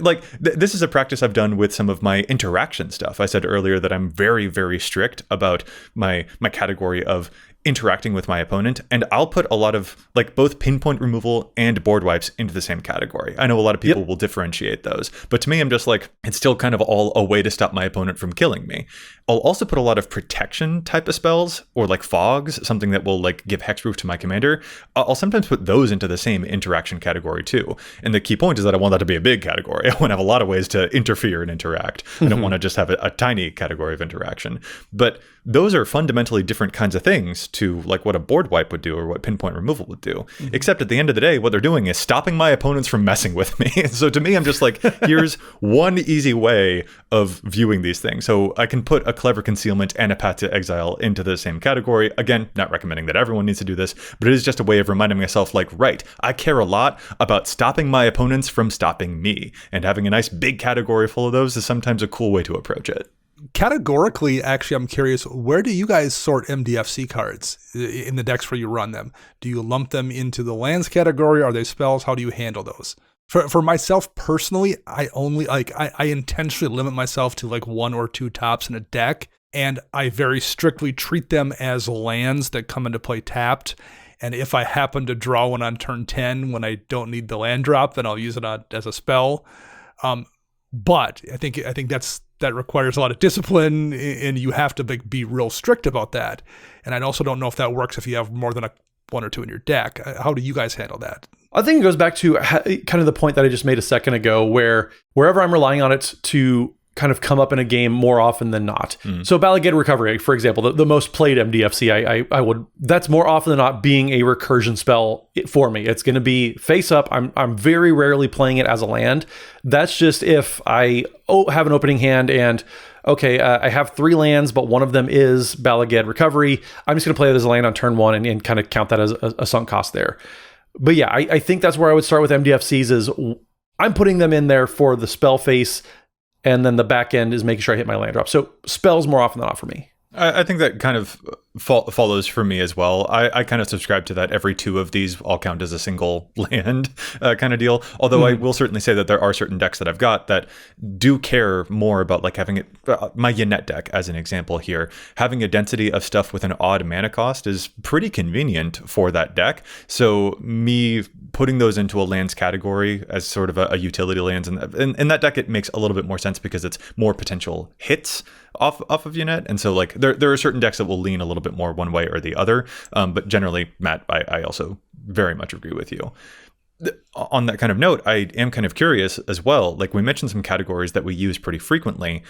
Like this is a practice I've done with some of my interaction stuff. I said earlier that I'm very, very strict about my category of interacting with my opponent, and I'll put a lot of like both pinpoint removal and board wipes into the same category. I know a lot of people will differentiate those, but to me, I'm just like, it's still kind of all a way to stop my opponent from killing me. I'll also put a lot of protection type of spells, or like fogs, something that will like give hexproof to my commander. I'll sometimes put those into the same interaction category too. And the key point is that I want that to be a big category. I want to have a lot of ways to interfere and interact. I don't want to just have a tiny category of interaction. But those are fundamentally different kinds of things to like what a board wipe would do or what pinpoint removal would do. Except at the end of the day, what they're doing is stopping my opponents from messing with me. So to me, I'm just like, here's one easy way of viewing these things. So I can put a clever concealment and a path to exile into the same category. Again, not recommending that everyone needs to do this, but it is just a way of reminding myself like, right, I care a lot about stopping my opponents from stopping me. And having a nice big category full of those is sometimes a cool way to approach it. Categorically, actually, I'm curious, where do you guys sort MDFC cards in the decks where you run them? Do you lump them into the lands category? Are they spells? How do you handle those? For myself personally, I intentionally limit myself to like 1 or 2 tops in a deck, and I very strictly treat them as lands that come into play tapped. And if I happen to draw one on turn 10 when I don't need the land drop, then I'll use it as a spell. But I think that requires a lot of discipline, and you have to be real strict about that. And I also don't know if that works if you have more than 1 or 2 in your deck. How do you guys handle that? I think it goes back to kind of the point that I just made a second ago, where wherever I'm relying on it to kind of come up in a game more often than not. So Balagade Recovery, for example, the most played MDFC, I would, that's more often than not being a recursion spell for me. It's going to be face up. I'm very rarely playing it as a land. That's just if I have an opening hand and okay, I have 3 lands, but one of them is Balagade Recovery. I'm just going to play it as a land on turn 1 and kind of count that as a sunk cost there. But yeah, I think that's where I would start with MDFCs is I'm putting them in there for the spell face, and then the back end is making sure I hit my land drop. So spells more often than not for me. I think that kind of follows for me as well. I kind of subscribe to that. Every 2 of these all count as a single land kind of deal. Although I will certainly say that there are certain decks that I've got that do care more about like having it. My Yannette deck, as an example here, having a density of stuff with an odd mana cost is pretty convenient for that deck. So me putting those into a lands category as sort of a utility lands, and in that deck, it makes a little bit more sense because it's more potential hits off of Yannette. And so like there are certain decks that will lean a little bit more one way or the other. But generally, Matt, I also very much agree with you. On that kind of note, I am kind of curious as well. Like we mentioned some categories that we use pretty frequently.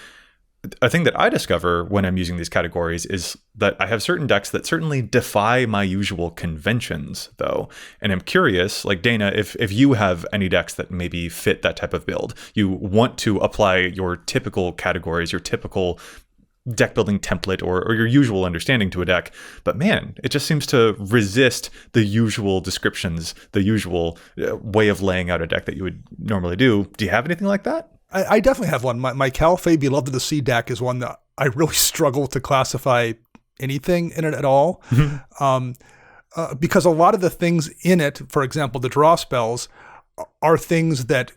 A thing that I discover when I'm using these categories is that I have certain decks that certainly defy my usual conventions, though. And I'm curious, like Dana, if you have any decks that maybe fit that type of build, you want to apply your typical categories, your typical deck building template or your usual understanding to a deck, but man, it just seems to resist the usual descriptions, the usual way of laying out a deck that you would normally do. Do you have anything like that? I definitely have one. My Caliphate Beloved of the Sea deck is one that I really struggle to classify anything in it at all. Because a lot of the things in it, for example, the draw spells, are things that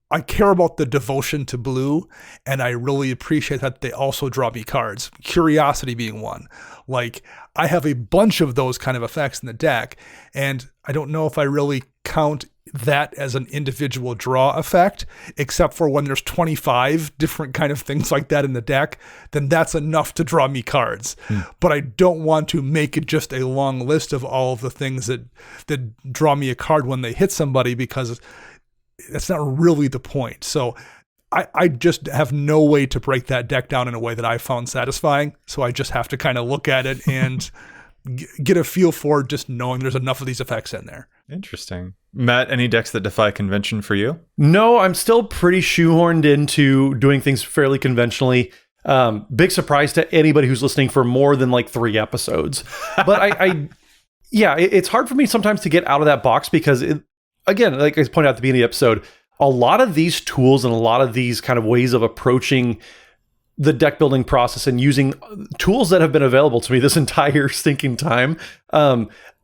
I care about the devotion to blue, and I really appreciate that they also draw me cards. Curiosity being one. Like, I have a bunch of those kind of effects in the deck, and I don't know if I really count that as an individual draw effect, except for when there's 25 different kind of things like that in the deck, then that's enough to draw me cards. But I don't want to make it just a long list of all of the things that draw me a card when they hit somebody, because that's not really the point. So I just have no way to break that deck down in a way that I found satisfying. So I just have to kind of look at it and get a feel for just knowing there's enough of these effects in there. Interesting. Matt, any decks that defy convention for you? No, I'm still pretty shoehorned into doing things fairly conventionally. Big surprise to anybody who's listening for more than like 3 episodes. But I yeah, it's hard for me sometimes to get out of that box because, again, like I pointed out at the beginning of the episode, a lot of these tools and a lot of these kind of ways of approaching the deck building process and using tools that have been available to me this entire stinking time,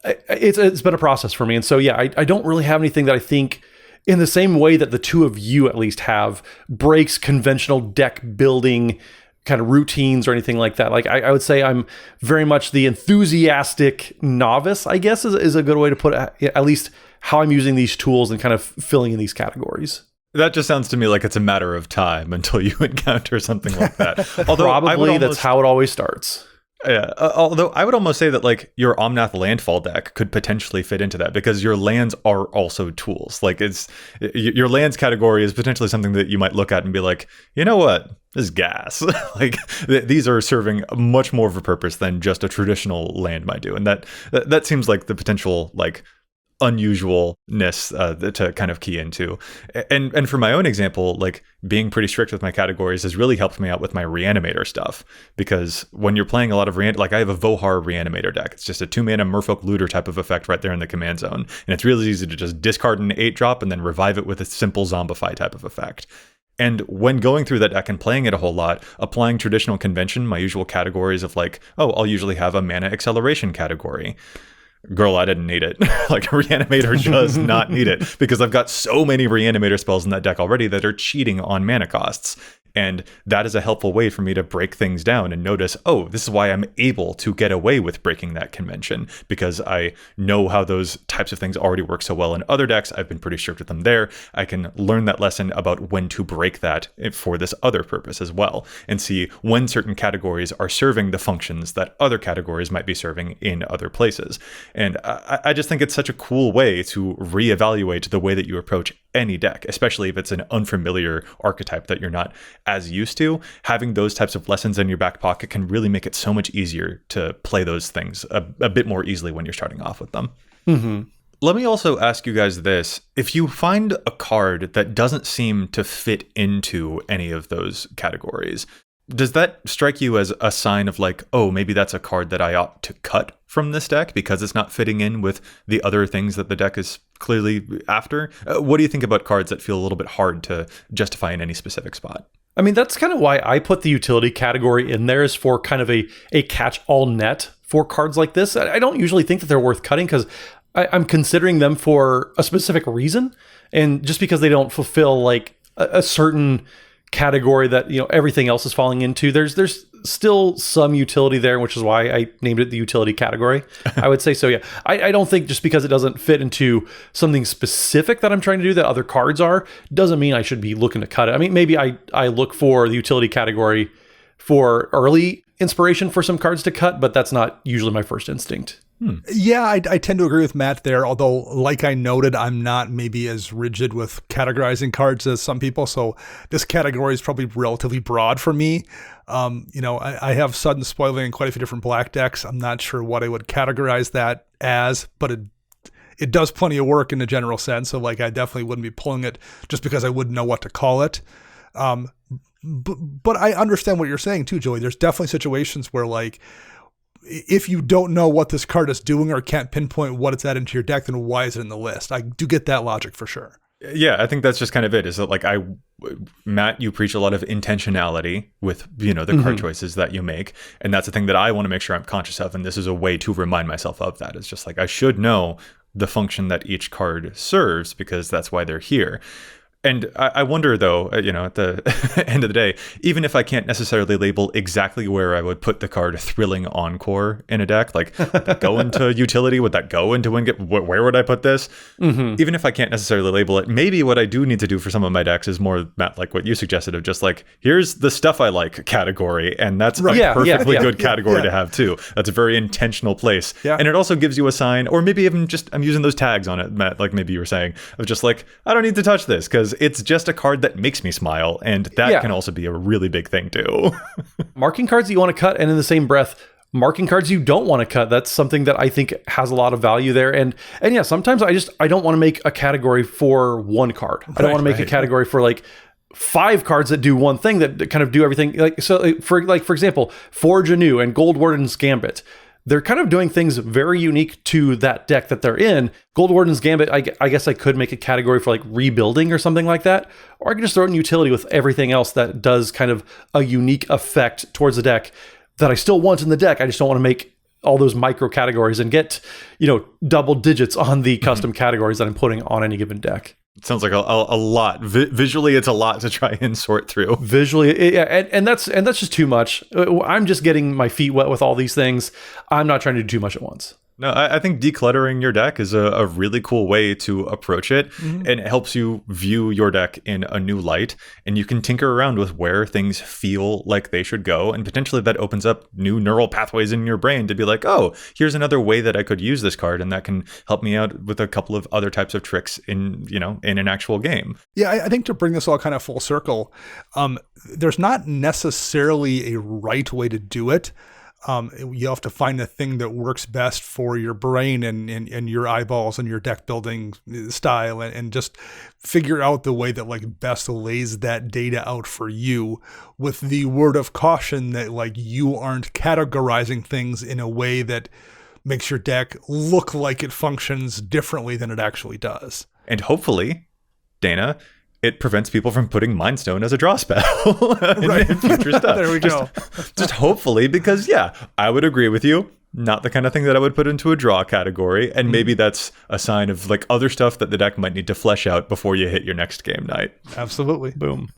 it's been a process for me. And so, yeah, I don't really have anything that I think, in the same way that the two of you at least have, breaks conventional deck building kind of routines or anything like that. Like I would say I'm very much the enthusiastic novice, I guess is a good way to put it, at least how I'm using these tools and kind of filling in these categories. That just sounds to me like it's a matter of time until you encounter something like that. Although probably that's how it always starts. Yeah, although I would almost say that like your Omnath landfall deck could potentially fit into that because your lands are also tools. Like your lands category is potentially something that you might look at and be like, you know what, this is gas. Like these are serving much more of a purpose than just a traditional land might do, and that seems like the potential like unusualness to kind of key into. And for my own example, like being pretty strict with my categories has really helped me out with my reanimator stuff, because when you're playing a lot of like I have a Vohar reanimator deck. It's just a 2-mana Merfolk Looter type of effect right there in the command zone, and it's really easy to just discard an 8-drop and then revive it with a simple Zombify type of effect. And when going through that deck and playing it a whole lot, applying traditional convention, my usual categories of like, oh, I'll usually have a mana acceleration category. Girl, I didn't need it. Like, Reanimator does not need it because I've got so many Reanimator spells in that deck already that are cheating on mana costs. And that is a helpful way for me to break things down and notice, oh, this is why I'm able to get away with breaking that convention, because I know how those types of things already work so well in other decks. I've been pretty strict with them there. I can learn that lesson about when to break that for this other purpose as well, and see when certain categories are serving the functions that other categories might be serving in other places. And I just think it's such a cool way to reevaluate the way that you approach any deck, especially if it's an unfamiliar archetype that you're not as used to. Having those types of lessons in your back pocket can really make it so much easier to play those things a bit more easily when you're starting off with them. Mm-hmm. Let me also ask you guys this. If you find a card that doesn't seem to fit into any of those categories, does that strike you as a sign of like, oh, maybe that's a card that I ought to cut from this deck because it's not fitting in with the other things that the deck is clearly after? What do you think about cards that feel a little bit hard to justify in any specific spot? I mean, that's kind of why I put the utility category in there, is for kind of a catch-all net for cards like this. I don't usually think that they're worth cutting because I'm considering them for a specific reason. And just because they don't fulfill like a certain category that, you know, everything else is falling into, there's still some utility there, which is why I named it the utility category. I would say so. Yeah, I don't think just because it doesn't fit into something specific that I'm trying to do that other cards are, doesn't mean I should be looking to cut it. I mean, maybe I look for the utility category for early inspiration for some cards to cut, but that's not usually my first instinct. Yeah, I tend to agree with Matt there, although, like I noted, I'm not maybe as rigid with categorizing cards as some people, so this category is probably relatively broad for me. I have sudden spoiling in quite a few different black decks. I'm not sure what I would categorize that as, but it does plenty of work in the general sense, so like I definitely wouldn't be pulling it just because I wouldn't know what to call it. But I understand what you're saying too, Joey. There's definitely situations where, like, if you don't know what this card is doing or can't pinpoint what it's adding to your deck, then why is it in the list? I do get that logic for sure. Yeah, I think that's just kind of it. Is that like Matt, you preach a lot of intentionality with, you know, the card choices that you make, and that's the thing that I want to make sure I'm conscious of. And this is a way to remind myself of that. It's just like I should know the function that each card serves because that's why they're here. And I wonder, though, you know, at the end of the day, even if I can't necessarily label exactly where I would put the card Thrilling Encore in a deck, like would that go into utility? Would that go into where would I put this? Mm-hmm. Even if I can't necessarily label it, maybe what I do need to do for some of my decks is more, Matt, like what you suggested, of just like, here's the stuff I like category. And that's a perfectly good category to have, too. That's a very intentional place. Yeah. And it also gives you a sign, or maybe even just, I'm using those tags on it, Matt, like maybe you were saying, of just like, I don't need to touch this because it's just a card that makes me smile, and that can also be a really big thing too. Marking cards that you want to cut, and in the same breath, marking cards you don't want to cut. That's something that I think has a lot of value there. And yeah, sometimes I don't want to make a category for one card. I don't want to make a category for like 5 cards that do one thing that kind of do everything. Like, so for example, Forge Anew and Gold Warden's Gambit. they're kind of doing things very unique to that deck that they're in. Gold Warden's Gambit, I guess I could make a category for like rebuilding or something like that. Or I could just throw it in utility with everything else that does kind of a unique effect towards the deck that I still want in the deck. I just don't want to make all those micro categories and get, double digits on the custom categories that I'm putting on any given deck. It sounds like a lot. Visually, it's a lot to try and sort through. Visually, yeah, and that's just too much. I'm just getting my feet wet with all these things. I'm not trying to do too much at once. No, I think decluttering your deck is a really cool way to approach it, and it helps you view your deck in a new light, and you can tinker around with where things feel like they should go, and potentially that opens up new neural pathways in your brain to be like, oh, here's another way that I could use this card, and that can help me out with a couple of other types of tricks in an actual game. Yeah, I think to bring this all kind of full circle, there's not necessarily a right way to do it. You have to find the thing that works best for your brain and your eyeballs and your deck building style, and just figure out the way that like best lays that data out for you, with the word of caution that like you aren't categorizing things in a way that makes your deck look like it functions differently than it actually does. And hopefully, Dana, it prevents people from putting Mind Stone as a draw spell in future stuff. There we go. Just hopefully, because yeah, I would agree with you. Not the kind of thing that I would put into a draw category. And maybe that's a sign of like other stuff that the deck might need to flesh out before you hit your next game night. Absolutely. Boom.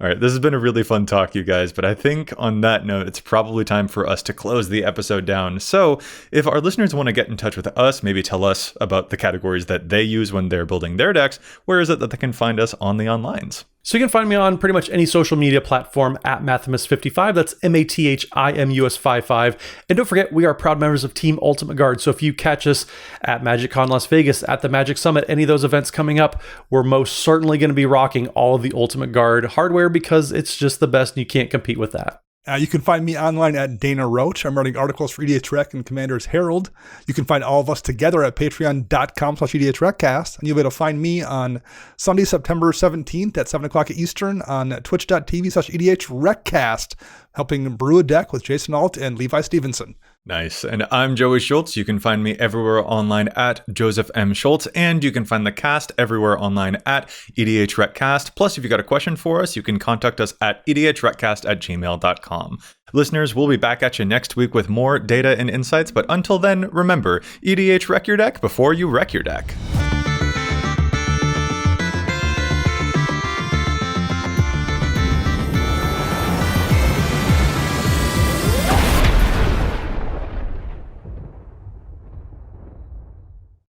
All right, this has been a really fun talk, you guys, but I think on that note, it's probably time for us to close the episode down. So if our listeners want to get in touch with us, maybe tell us about the categories that they use when they're building their decks, where is it that they can find us on the onlines? So you can find me on pretty much any social media platform at Mathimus55. That's MATHIMUS55. And don't forget, we are proud members of Team Ultimate Guard. So if you catch us at MagicCon Las Vegas, at the Magic Summit, any of those events coming up, we're most certainly going to be rocking all of the Ultimate Guard hardware because it's just the best and you can't compete with that. You can find me online at Dana Roach. I'm writing articles for EDHREC and Commander's Herald. You can find all of us together at patreon.com/EDHRECast. And you'll be able to find me on Sunday, September 17th at 7 o'clock Eastern on twitch.tv/EDHRECast, helping brew a deck with Jason Alt and Levi Stevenson. Nice. And I'm Joey Schultz. You can find me everywhere online at Joseph M. Schultz, and you can find the cast everywhere online at EDHRECast. Plus, if you got a question for us, you can contact us at EDHRECast@gmail.com. Listeners, we'll be back at you next week with more data and insights, but until then, remember, EDHREC your deck before you wreck your deck.